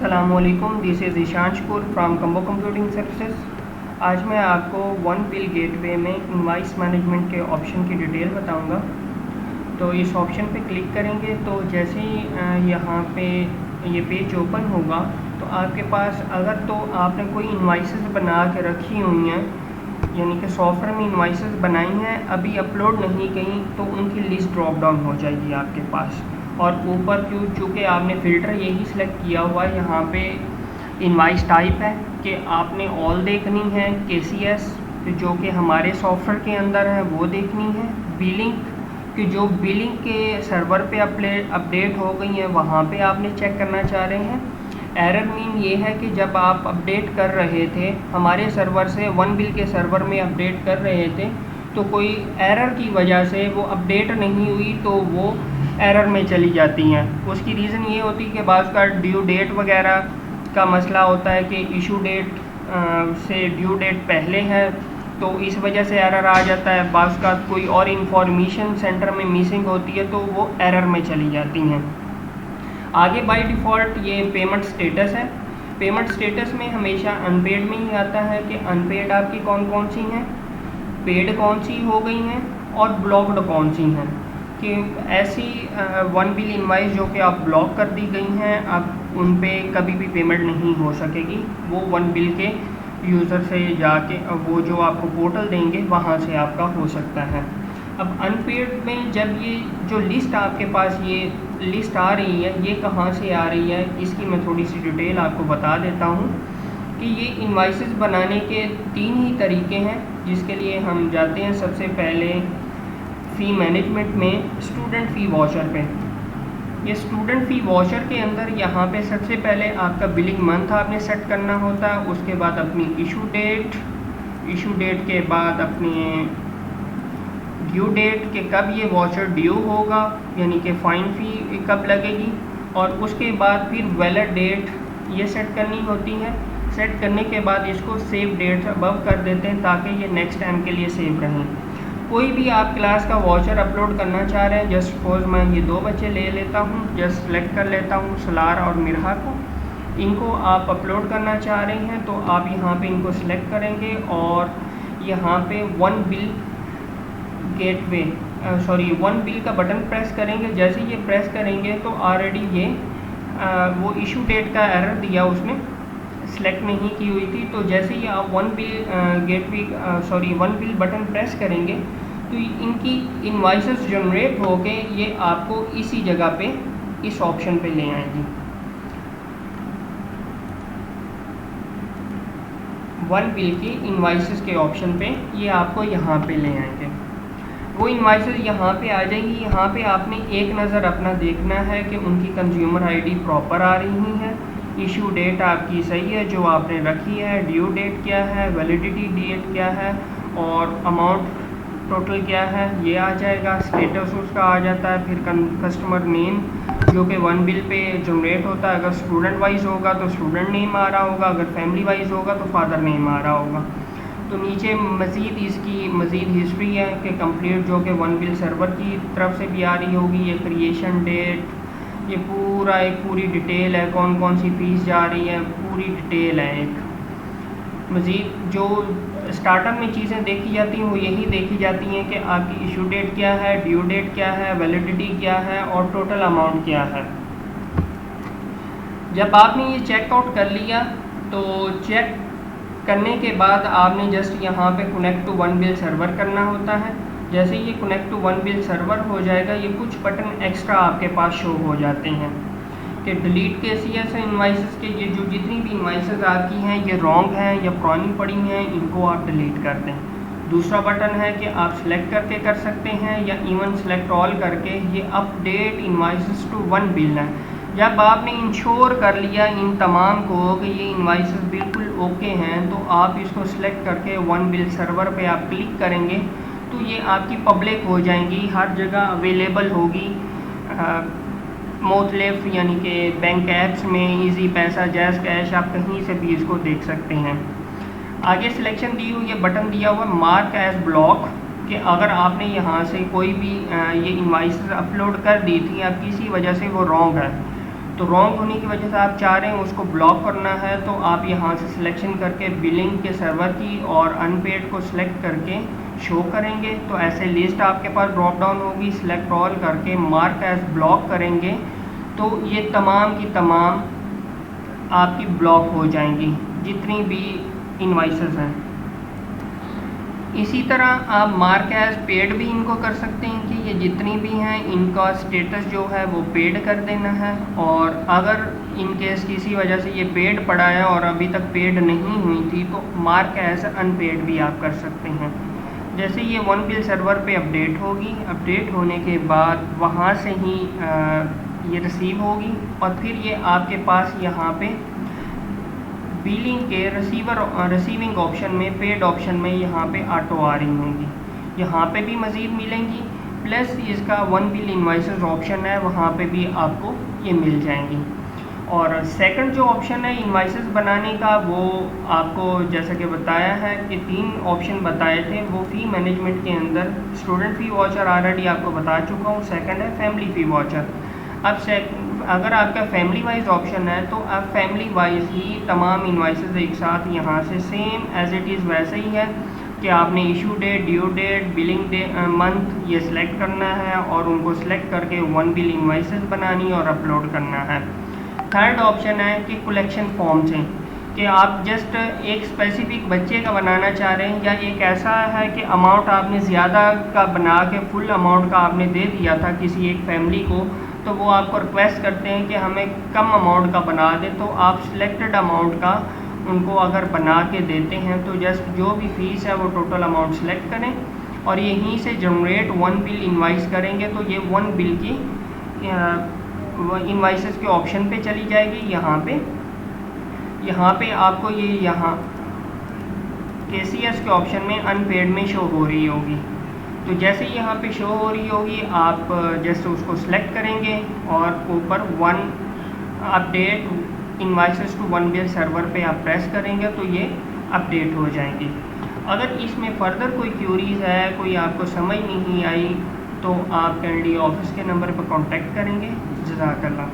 अस्सलामुअलैकुम, this is Ishanshpur from combo computing services. आज मैं आपको वन बिल गेटवे में इनवाइस मैनेजमेंट के ऑप्शन की डिटेल बताऊंगा। तो इस ऑप्शन पे क्लिक करेंगे तो जैसे ही यहाँ पे ये पेज ओपन होगा तो आपके पास अगर तो आपने कोई इनवाइसेस बना के रखी हुई हैं, यानी कि सॉफ्टवेयर में इनवाइसेस बनाई हैं, अभी अपलोड नहीं की, तो उनकी लिस्ट ड्रॉप डाउन हो जाएगी आपके पास। और ऊपर चूँकि आपने फ़िल्टर यही सिलेक्ट किया हुआ है, यहाँ पे इनवाइस टाइप है कि आपने ऑल देखनी है, KCS जो कि हमारे सॉफ्टवेयर के अंदर है वो देखनी है, बिलिंग कि जो बिलिंग के सर्वर पे अपडेट हो गई है वहाँ पे आपने चेक करना चाह रहे हैं। एरर मीन ये है कि जब आप अपडेट कर रहे थे हमारे सर्वर से वन बिल के सर्वर में अपडेट कर रहे थे तो कोई एरर की वजह से वो अपडेट नहीं हुई तो वो एरर में चली जाती हैं। उसकी रीज़न ये होती है कि बाज़ का ड्यू डेट वगैरह का मसला होता है कि इशू डेट से ड्यू डेट पहले है तो इस वजह से एरर आ जाता है। बाज़ का कोई और इंफॉर्मेशन सेंटर में मिसिंग होती है तो वो एरर में चली जाती हैं। आगे बाय डिफ़ॉल्ट ये पेमेंट स्टेटस है। पेमेंट स्टेटस में हमेशा अनपेड में ही आता है कि अनपेड आपकी कौन कौन सी हैं, पेड कौन सी हो गई हैं और ब्लॉक्ड कौन सी हैं। कि ऐसी वन बिल इनवाइस जो कि आप ब्लॉक कर दी गई हैं, अब उन पे कभी भी पेमेंट नहीं हो सकेगी। वो वन बिल के यूज़र से जाके वो जो आपको पोर्टल देंगे वहाँ से आपका हो सकता है। अब अनपेड में जब ये जो लिस्ट आपके पास ये लिस्ट आ रही है, ये कहाँ से आ रही है, इसकी मैं थोड़ी सी डिटेल आपको बता देता हूँ कि ये इनवाइसेस बनाने के 3 ही तरीके हैं, जिसके लिए हम जाते हैं सबसे पहले फ़ी मैनेजमेंट में स्टूडेंट फ़ी वॉचर पे। ये स्टूडेंट फ़ी वॉचर के अंदर यहाँ पे सबसे पहले आपका बिलिंग मंथ आपने सेट करना होता है, उसके बाद अपनी इशू डेट के बाद अपनी ड्यू डेट के कब ये वॉचर ड्यू होगा, यानी कि फ़ाइन फ़ी कब लगेगी, और उसके बाद फिर वैलिड डेट ये सेट करनी होती है। सेट करने के बाद इसको सेव डेट अबव कर देते हैं ताकि ये नेक्स्ट टाइम के लिए सेव रहें। कोई भी आप क्लास का वॉचर अपलोड करना चाह रहे हैं, जस्ट सपोज मैं ये 2 बच्चे ले लेता हूँ, जस्ट सेलेक्ट कर लेता हूँ सलार और मिरहा को। इनको आप अपलोड करना चाह रहे हैं तो आप यहाँ पे इनको सिलेक्ट करेंगे और यहाँ पे वन बिल का बटन प्रेस करेंगे। जैसे ये प्रेस करेंगे तो ऑलरेडी ये वो इशू डेट का एरर दिया उसने सिलेक्ट नहीं की हुई थी। तो जैसे ही आप वन बिल बटन प्रेस करेंगे तो इनकी इनवाइसेस जनरेट होके ये आपको इसी जगह पे इस ऑप्शन पे ले आएंगी। वन बिल की इनवाइसेस के ऑप्शन पे ये आपको यहाँ पे ले आएंगे। वो इनवाइसेस यहाँ पे आ जाएंगी। यहाँ पे आपने एक नज़र अपना देखना है कि उनकी कंज्यूमर आईडी प्रॉपर आ रही है, इशू डेट आपकी सही है जो आपने रखी है, ड्यू डेट क्या है, वैलिडिटी डेट क्या है और अमाउंट टोटल क्या है, ये आ जाएगा। स्टेटस उसका आ जाता है। फिर कस्टमर नेम जो कि वन बिल पे जनरेट होता है, अगर स्टूडेंट वाइज होगा तो स्टूडेंट नेम आ रहा होगा, अगर फैमिली वाइज होगा तो फादर नेम आ रहा होगा। तो नीचे मज़ीद हिस्ट्री है कि कंप्लीट जो कि वन बिल सर्वर की तरफ से भी आ रही होगी। ये क्रिएशन डेट, ये पूरा एक पूरी डिटेल है, कौन कौन सी फ़ीस जा रही है, पूरी डिटेल है एक। मज़ीद जो स्टार्टअप में चीज़ें देखी जाती हैं वो यही देखी जाती हैं कि आपकी इशू डेट क्या है, ड्यू डेट क्या है, वैलिडिटी क्या है और टोटल अमाउंट क्या है। जब आपने ये चेकआउट कर लिया तो चेक करने के बाद आपने जस्ट यहाँ पे connect to one bill server करना होता है। जैसे ये connect to one bill server हो जाएगा, ये कुछ बटन एक्स्ट्रा आपके पास शो हो जाते हैं कि डिलीट KCS इनवाइसेस के। ये जो जितनी भी इनवाइसेस आपकी हैं ये रॉन्ग हैं या पुरानी पड़ी हैं, इनको आप डिलीट कर दें। दूसरा बटन है कि आप सिलेक्ट करके कर सकते हैं या इवन सेलेक्ट ऑल करके ये update invoices to one bill है। जब आपने इंश्योर कर लिया इन तमाम को कि ये इनवाइसेस बिल्कुल ओके हैं तो आप इसको सिलेक्ट करके वन बिल सर्वर पे आप क्लिक करेंगे तो ये आपकी पब्लिक हो जाएंगी, हर जगह अवेलेबल होगी। मुख्तलिफ यानी कि बैंक ऐप्स में इजी पैसा, जैज़ कैश, आप कहीं से भी इसको देख सकते हैं। आगे सिलेक्शन दी हुई, ये बटन दिया हुआ मार्क एज ब्लॉक कि अगर आपने यहाँ से कोई भी ये इनवाइस अपलोड कर दी थी, अब किसी वजह से वो रॉन्ग है तो रॉन्ग होने की वजह से आप चाह रहे हैं उसको ब्लॉक करना है, तो आप यहाँ से सिलेक्शन करके बिलिंग के सर्वर की और अनपेड को सिलेक्ट करके शो करेंगे। तो ऐसे लिस्ट आपके पास ड्रॉप डाउन होगी, सिलेक्ट ऑल करके मार्क एज ब्लॉक करेंगे तो ये तमाम की तमाम आपकी ब्लॉक हो जाएंगी जितनी भी इनवाइसेस हैं। इसी तरह आप मार्क एज पेड भी इनको कर सकते हैं कि ये जितनी भी हैं इनका स्टेटस जो है वो पेड कर देना है, और अगर इन केस किसी वजह से ये पेड पड़ा है और अभी तक पेड नहीं हुई थी तो मार्क एज अनपेड भी आप कर सकते हैं। जैसे ये वन बिल सर्वर पे अपडेट होगी, अपडेट होने के बाद वहाँ से ही ये रिसीव होगी और फिर ये आपके पास यहाँ पे बिलिंग के रिसीविंग ऑप्शन में, पेड ऑप्शन में यहाँ पे ऑटो आ रही होंगी, यहाँ पे भी मज़ीद मिलेंगी, प्लस इसका वन बिल इनवाइसेस ऑप्शन है वहाँ पे भी आपको ये मिल जाएंगी। और सेकंड जो ऑप्शन है इनवाइसेस बनाने का, वो आपको जैसा कि बताया है कि 3 ऑप्शन बताए थे, वो फ़ी मैनेजमेंट के अंदर स्टूडेंट फ़ी वाउचर ऑलरेडी आपको बता चुका हूँ, सेकंड है फैमिली फ़ी वाउचर। अब अगर आपका फैमिली वाइज ऑप्शन है तो आप फैमिली वाइज ही तमाम इनवाइसेस एक साथ यहाँ से सेम एज इट इज़ वैसे ही है कि आपने issue date, due date, billing day, month ये सिलेक्ट करना है और उनको सिलेक्ट करके वन बिल इनवाइसेस बनानी और अपलोड करना है। थर्ड ऑप्शन है कि कलेक्शन फॉर्म से, कि आप जस्ट एक स्पेसिफिक बच्चे का बनाना चाह रहे हैं या एक ऐसा है कि अमाउंट आपने ज़्यादा का बना के फुल अमाउंट का आपने दे दिया था किसी एक फैमिली को, तो वो आपको रिक्वेस्ट करते हैं कि हमें कम अमाउंट का बना दें, तो आप सिलेक्टेड अमाउंट का उनको अगर बना के देते हैं तो जस्ट जो भी फ़ीस है वो टोटल अमाउंट सेलेक्ट करें और यहीं से जनरेट वन बिल इनवाइस करेंगे तो ये वन बिल की इनवाइसेस के ऑप्शन पे चली जाएगी। यहाँ पे आपको ये यहाँ KCS के ऑप्शन में अनपेड में शो हो रही होगी। तो जैसे ही यहाँ पे शो हो रही होगी आप जैसे उसको सिलेक्ट करेंगे और ऊपर one update invoices to one bill server पे आप प्रेस करेंगे तो ये अपडेट हो जाएंगी। अगर इसमें फ़र्दर कोई क्यूरीज़ है, कोई आपको समझ नहीं आई, तो आप कैंडी ऑफिस के नंबर पर कांटेक्ट करेंगे। जज़ाकल्लाह।